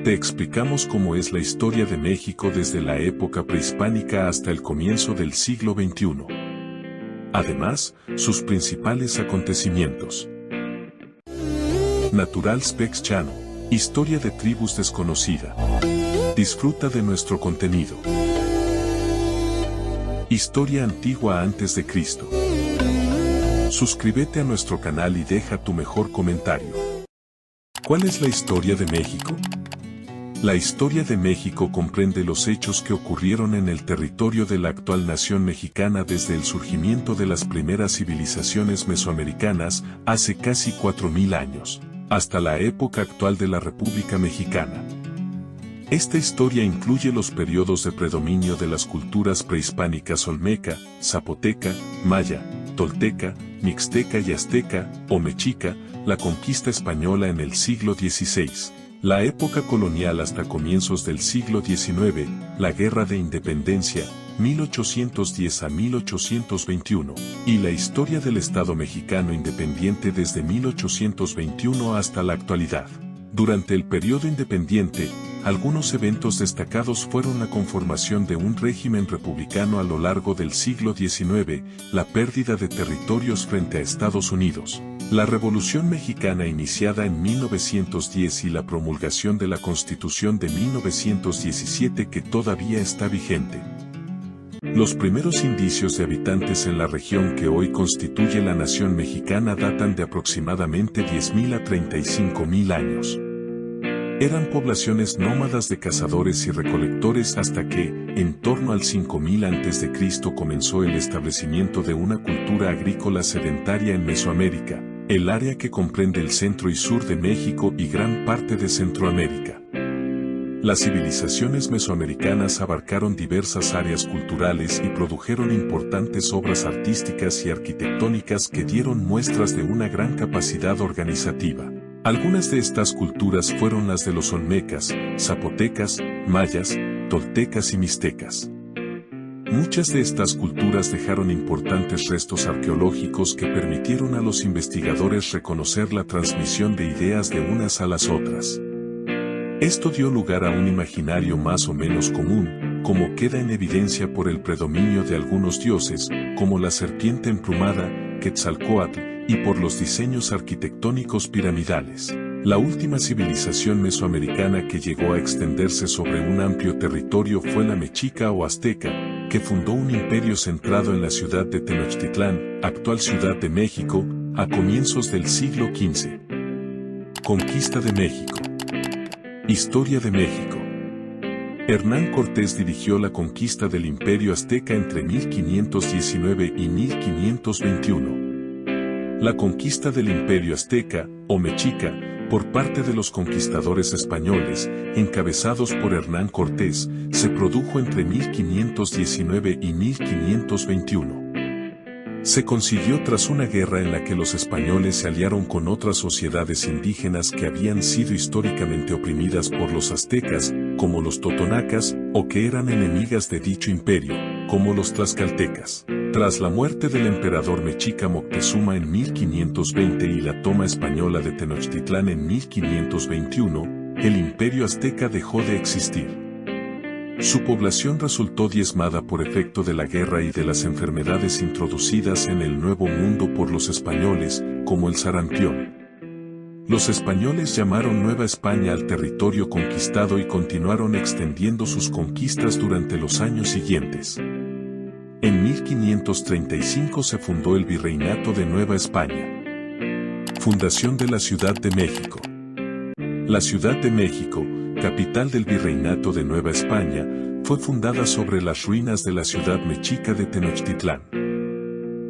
Te explicamos cómo es la historia de México desde la época prehispánica hasta el comienzo del siglo XXI. Además, sus principales acontecimientos. Natural Specs Channel. Historia de tribus desconocida. Disfruta de nuestro contenido. Historia antigua antes de Cristo. Suscríbete a nuestro canal y deja tu mejor comentario. ¿Cuál es la historia de México? La historia de México comprende los hechos que ocurrieron en el territorio de la actual nación mexicana desde el surgimiento de las primeras civilizaciones mesoamericanas, hace casi 4000 años, hasta la época actual de la República Mexicana. Esta historia incluye los periodos de predominio de las culturas prehispánicas olmeca, zapoteca, maya, tolteca, mixteca y azteca, o mexica, la conquista española en el siglo XVI, la época colonial hasta comienzos del siglo XIX, la Guerra de Independencia, 1810 a 1821, y la historia del Estado mexicano independiente desde 1821 hasta la actualidad. Durante el periodo independiente, algunos eventos destacados fueron la conformación de un régimen republicano a lo largo del siglo XIX, la pérdida de territorios frente a Estados Unidos, la Revolución Mexicana iniciada en 1910 y la promulgación de la Constitución de 1917 que todavía está vigente. Los primeros indicios de habitantes en la región que hoy constituye la nación mexicana datan de aproximadamente 10.000 a 35.000 años. Eran poblaciones nómadas de cazadores y recolectores hasta que, en torno al 5000 a.C., comenzó el establecimiento de una cultura agrícola sedentaria en Mesoamérica, el área que comprende el centro y sur de México y gran parte de Centroamérica. Las civilizaciones mesoamericanas abarcaron diversas áreas culturales y produjeron importantes obras artísticas y arquitectónicas que dieron muestras de una gran capacidad organizativa. Algunas de estas culturas fueron las de los olmecas, zapotecas, mayas, toltecas y mixtecas. Muchas de estas culturas dejaron importantes restos arqueológicos que permitieron a los investigadores reconocer la transmisión de ideas de unas a las otras. Esto dio lugar a un imaginario más o menos común, como queda en evidencia por el predominio de algunos dioses, como la serpiente emplumada, Quetzalcóatl, y por los diseños arquitectónicos piramidales. La última civilización mesoamericana que llegó a extenderse sobre un amplio territorio fue la mexica o azteca, que fundó un imperio centrado en la ciudad de Tenochtitlán, actual Ciudad de México, a comienzos del siglo XV. Conquista de México. Historia de México. Hernán Cortés dirigió la conquista del Imperio Azteca entre 1519 y 1521. La conquista del Imperio Azteca, o mexica, por parte de los conquistadores españoles, encabezados por Hernán Cortés, se produjo entre 1519 y 1521. Se consiguió tras una guerra en la que los españoles se aliaron con otras sociedades indígenas que habían sido históricamente oprimidas por los aztecas, como los totonacas, o que eran enemigas de dicho imperio, como los tlaxcaltecas. Tras la muerte del emperador mexica Moctezuma en 1520 y la toma española de Tenochtitlán en 1521, el imperio azteca dejó de existir. Su población resultó diezmada por efecto de la guerra y de las enfermedades introducidas en el Nuevo Mundo por los españoles, como el sarampión. Los españoles llamaron Nueva España al territorio conquistado y continuaron extendiendo sus conquistas durante los años siguientes. En 1535 se fundó el Virreinato de Nueva España. Fundación de la Ciudad de México. La Ciudad de México, capital del Virreinato de Nueva España, fue fundada sobre las ruinas de la ciudad mexica de Tenochtitlán.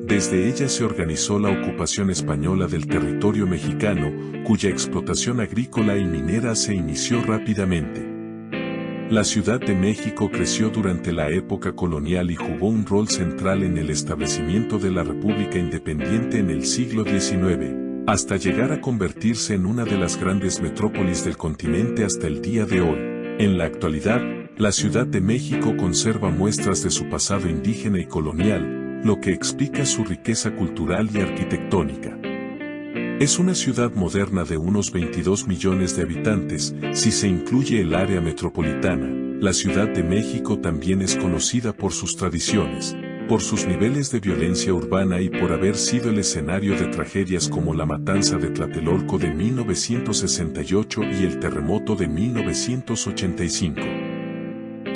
Desde ella se organizó la ocupación española del territorio mexicano, cuya explotación agrícola y minera se inició rápidamente. La Ciudad de México creció durante la época colonial y jugó un rol central en el establecimiento de la República Independiente en el siglo XIX, hasta llegar a convertirse en una de las grandes metrópolis del continente hasta el día de hoy. En la actualidad, la Ciudad de México conserva muestras de su pasado indígena y colonial, lo que explica su riqueza cultural y arquitectónica. Es una ciudad moderna de unos 22 millones de habitantes, si se incluye el área metropolitana. La Ciudad de México también es conocida por sus tradiciones, por sus niveles de violencia urbana y por haber sido el escenario de tragedias como la matanza de Tlatelolco de 1968 y el terremoto de 1985.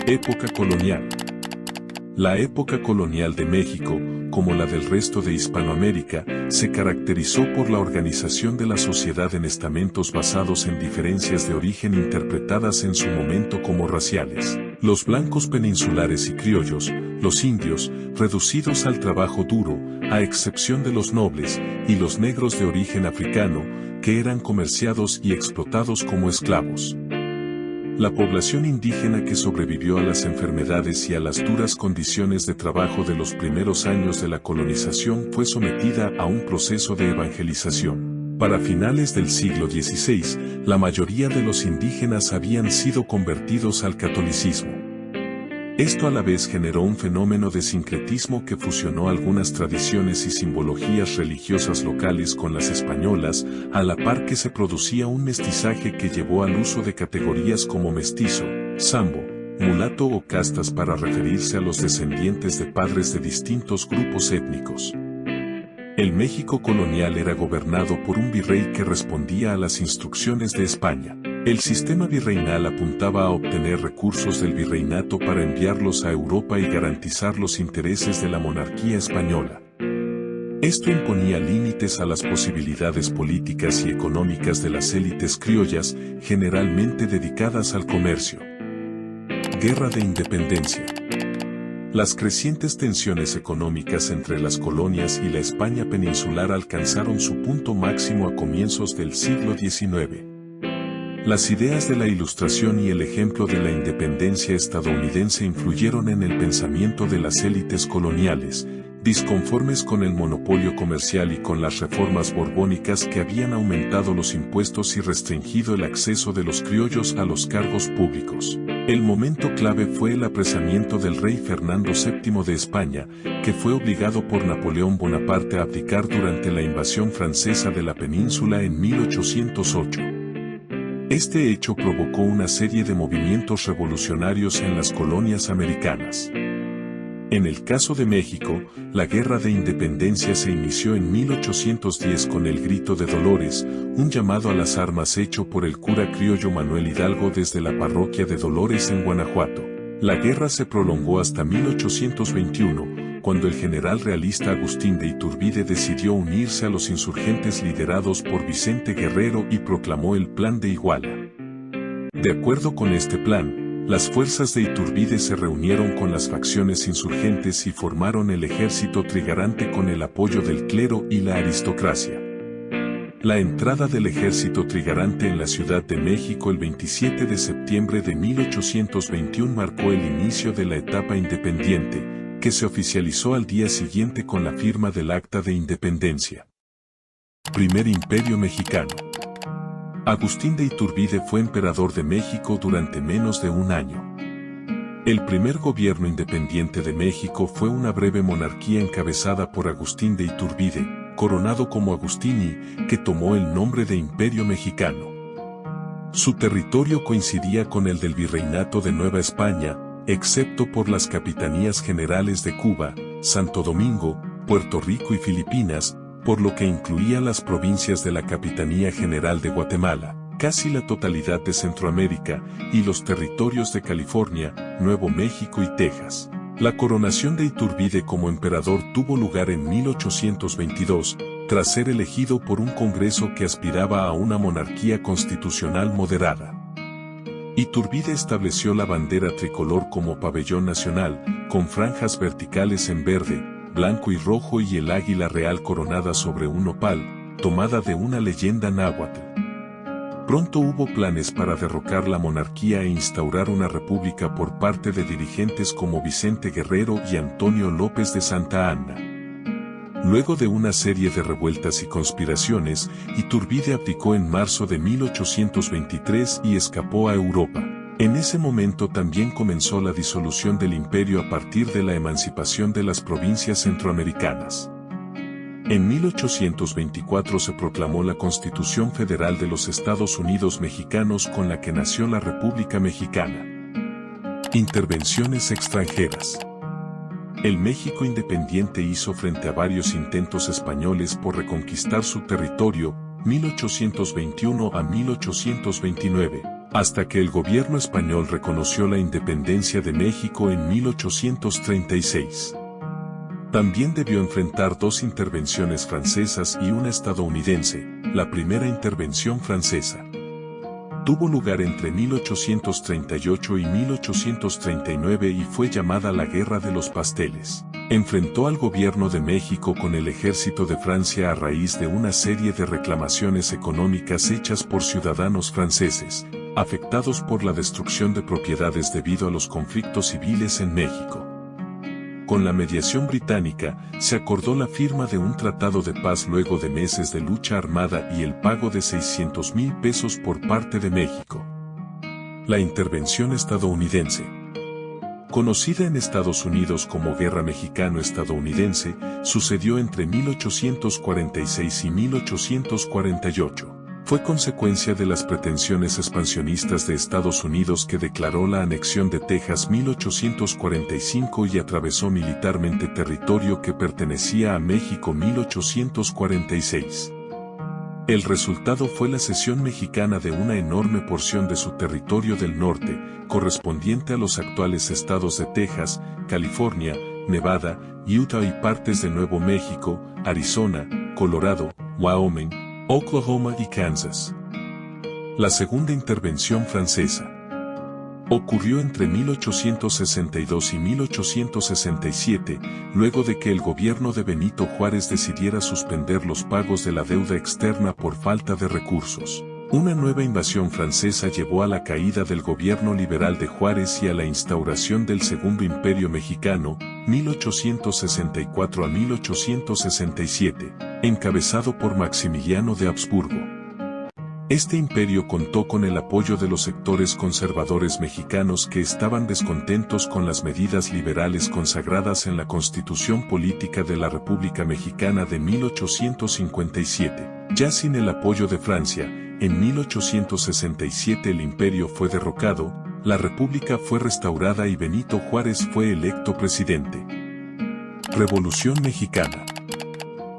Época colonial. La época colonial de México, como la del resto de Hispanoamérica, se caracterizó por la organización de la sociedad en estamentos basados en diferencias de origen interpretadas en su momento como raciales. Los blancos peninsulares y criollos, los indios, reducidos al trabajo duro, a excepción de los nobles, y los negros de origen africano, que eran comerciados y explotados como esclavos. La población indígena que sobrevivió a las enfermedades y a las duras condiciones de trabajo de los primeros años de la colonización fue sometida a un proceso de evangelización. Para finales del siglo XVI, la mayoría de los indígenas habían sido convertidos al catolicismo. Esto a la vez generó un fenómeno de sincretismo que fusionó algunas tradiciones y simbologías religiosas locales con las españolas, a la par que se producía un mestizaje que llevó al uso de categorías como mestizo, sambo, mulato o castas para referirse a los descendientes de padres de distintos grupos étnicos. El México colonial era gobernado por un virrey que respondía a las instrucciones de España. El sistema virreinal apuntaba a obtener recursos del virreinato para enviarlos a Europa y garantizar los intereses de la monarquía española. Esto imponía límites a las posibilidades políticas y económicas de las élites criollas, generalmente dedicadas al comercio. Guerra de Independencia. Las crecientes tensiones económicas entre las colonias y la España peninsular alcanzaron su punto máximo a comienzos del siglo XIX. Las ideas de la Ilustración y el ejemplo de la independencia estadounidense influyeron en el pensamiento de las élites coloniales, disconformes con el monopolio comercial y con las reformas borbónicas que habían aumentado los impuestos y restringido el acceso de los criollos a los cargos públicos. El momento clave fue el apresamiento del rey Fernando VII de España, que fue obligado por Napoleón Bonaparte a abdicar durante la invasión francesa de la península en 1808. Este hecho provocó una serie de movimientos revolucionarios en las colonias americanas. En el caso de México, la Guerra de Independencia se inició en 1810 con el Grito de Dolores, un llamado a las armas hecho por el cura criollo Manuel Hidalgo desde la parroquia de Dolores en Guanajuato. La guerra se prolongó hasta 1821, cuando el general realista Agustín de Iturbide decidió unirse a los insurgentes liderados por Vicente Guerrero y proclamó el Plan de Iguala. De acuerdo con este plan, las fuerzas de Iturbide se reunieron con las facciones insurgentes y formaron el ejército trigarante con el apoyo del clero y la aristocracia. La entrada del ejército trigarante en la Ciudad de México el 27 de septiembre de 1821 marcó el inicio de la etapa independiente, que se oficializó al día siguiente con la firma del Acta de Independencia. Primer Imperio Mexicano. Agustín de Iturbide fue emperador de México durante menos de un año. El primer gobierno independiente de México fue una breve monarquía encabezada por Agustín de Iturbide, coronado como Agustini, que tomó el nombre de Imperio Mexicano. Su territorio coincidía con el del Virreinato de Nueva España, excepto por las capitanías generales de Cuba, Santo Domingo, Puerto Rico y Filipinas, por lo que incluía las provincias de la Capitanía General de Guatemala, casi la totalidad de Centroamérica, y los territorios de California, Nuevo México y Texas. La coronación de Iturbide como emperador tuvo lugar en 1822, tras ser elegido por un Congreso que aspiraba a una monarquía constitucional moderada. Iturbide estableció la bandera tricolor como pabellón nacional, con franjas verticales en verde, blanco y rojo y el águila real coronada sobre un nopal, tomada de una leyenda náhuatl. Pronto hubo planes para derrocar la monarquía e instaurar una república por parte de dirigentes como Vicente Guerrero y Antonio López de Santa Anna. Luego de una serie de revueltas y conspiraciones, Iturbide abdicó en marzo de 1823 y escapó a Europa. En ese momento también comenzó la disolución del imperio a partir de la emancipación de las provincias centroamericanas. En 1824 se proclamó la Constitución Federal de los Estados Unidos Mexicanos con la que nació la República Mexicana. Intervenciones extranjeras. El México independiente hizo frente a varios intentos españoles por reconquistar su territorio, 1821 a 1829, hasta que el gobierno español reconoció la independencia de México en 1836. También debió enfrentar dos intervenciones francesas y una estadounidense. La primera intervención francesa tuvo lugar entre 1838 y 1839 y fue llamada la Guerra de los Pasteles. Enfrentó al gobierno de México con el ejército de Francia a raíz de una serie de reclamaciones económicas hechas por ciudadanos franceses, afectados por la destrucción de propiedades debido a los conflictos civiles en México. Con la mediación británica, se acordó la firma de un tratado de paz luego de meses de lucha armada y el pago de 600,000 pesos por parte de México. La intervención estadounidense, conocida en Estados Unidos como Guerra Mexicano-Estadounidense, sucedió entre 1846 y 1848. Fue consecuencia de las pretensiones expansionistas de Estados Unidos que declaró la anexión de Texas 1845 y atravesó militarmente territorio que pertenecía a México 1846. El resultado fue la cesión mexicana de una enorme porción de su territorio del norte, correspondiente a los actuales estados de Texas, California, Nevada, Utah y partes de Nuevo México, Arizona, Colorado, Wyoming, Oklahoma y Kansas. La segunda intervención francesa ocurrió entre 1862 y 1867, luego de que el gobierno de Benito Juárez decidiera suspender los pagos de la deuda externa por falta de recursos. Una nueva invasión francesa llevó a la caída del gobierno liberal de Juárez y a la instauración del Segundo Imperio Mexicano, 1864 a 1867, encabezado por Maximiliano de Habsburgo. Este imperio contó con el apoyo de los sectores conservadores mexicanos que estaban descontentos con las medidas liberales consagradas en la Constitución Política de la República Mexicana de 1857. Ya sin el apoyo de Francia, en 1867 el imperio fue derrocado, la república fue restaurada y Benito Juárez fue electo presidente. Revolución Mexicana.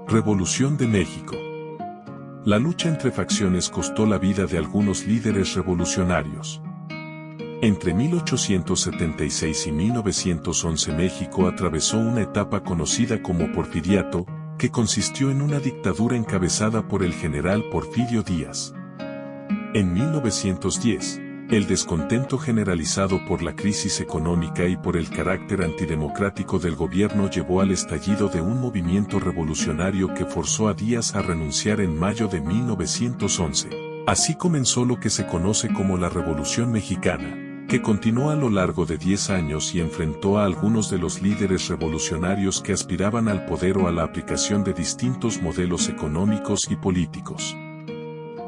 Revolución de México. La lucha entre facciones costó la vida de algunos líderes revolucionarios. Entre 1876 y 1911 México atravesó una etapa conocida como Porfiriato, que consistió en una dictadura encabezada por el general Porfirio Díaz. En 1910, el descontento generalizado por la crisis económica y por el carácter antidemocrático del gobierno llevó al estallido de un movimiento revolucionario que forzó a Díaz a renunciar en mayo de 1911. Así comenzó lo que se conoce como la Revolución Mexicana, que continuó a lo largo de 10 años y enfrentó a algunos de los líderes revolucionarios que aspiraban al poder o a la aplicación de distintos modelos económicos y políticos.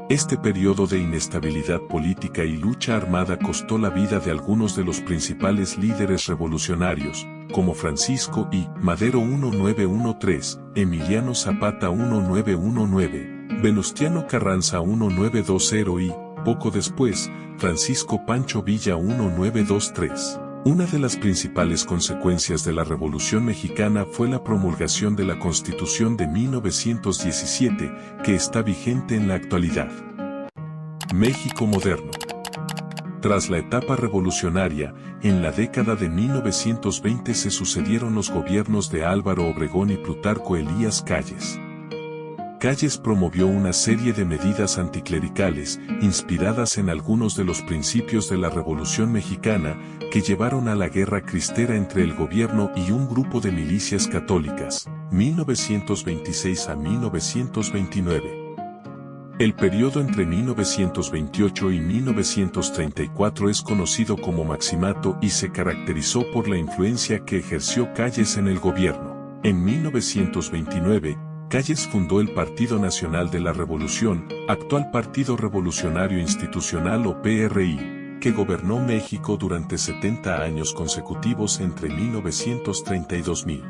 Este periodo de inestabilidad política y lucha armada costó la vida de algunos de los principales líderes revolucionarios, como Francisco I. Madero 1913, Emiliano Zapata 1919, Venustiano Carranza 1920 y, poco después, Francisco Pancho Villa 1923. Una de las principales consecuencias de la Revolución Mexicana fue la promulgación de la Constitución de 1917, que está vigente en la actualidad. México moderno. Tras la etapa revolucionaria, en la década de 1920 se sucedieron los gobiernos de Álvaro Obregón y Plutarco Elías Calles. Calles promovió una serie de medidas anticlericales, inspiradas en algunos de los principios de la Revolución Mexicana, que llevaron a la guerra cristera entre el gobierno y un grupo de milicias católicas, 1926 a 1929. El periodo entre 1928 y 1934 es conocido como Maximato y se caracterizó por la influencia que ejerció Calles en el gobierno. En 1929, Calles fundó el Partido Nacional de la Revolución, actual Partido Revolucionario Institucional o PRI, que gobernó México durante 70 años consecutivos entre 1930 y 2000.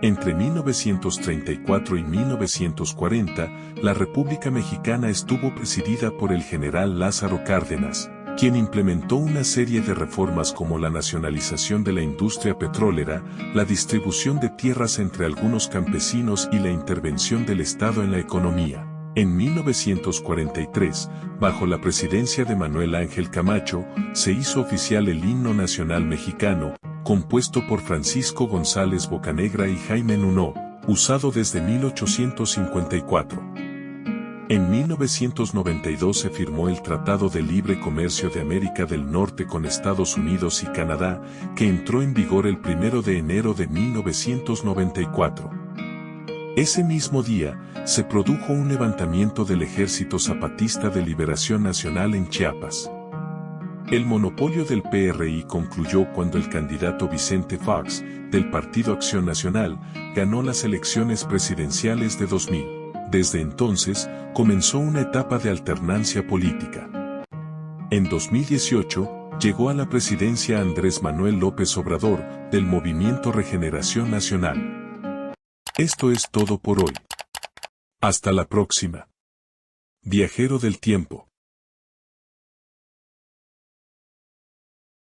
Entre 1934 y 1940, la República Mexicana estuvo presidida por el general Lázaro Cárdenas, quien implementó una serie de reformas como la nacionalización de la industria petrolera, la distribución de tierras entre algunos campesinos y la intervención del Estado en la economía. En 1943, bajo la presidencia de Manuel Ángel Camacho, se hizo oficial el himno nacional mexicano, compuesto por Francisco González Bocanegra y Jaime Nuno, usado desde 1854. En 1992 se firmó el Tratado de Libre Comercio de América del Norte con Estados Unidos y Canadá, que entró en vigor el 1 de enero de 1994. Ese mismo día, se produjo un levantamiento del Ejército Zapatista de Liberación Nacional en Chiapas. El monopolio del PRI concluyó cuando el candidato Vicente Fox, del Partido Acción Nacional, ganó las elecciones presidenciales de 2000. Desde entonces, comenzó una etapa de alternancia política. En 2018, llegó a la presidencia Andrés Manuel López Obrador, del Movimiento Regeneración Nacional. Esto es todo por hoy. Hasta la próxima. Viajero del tiempo.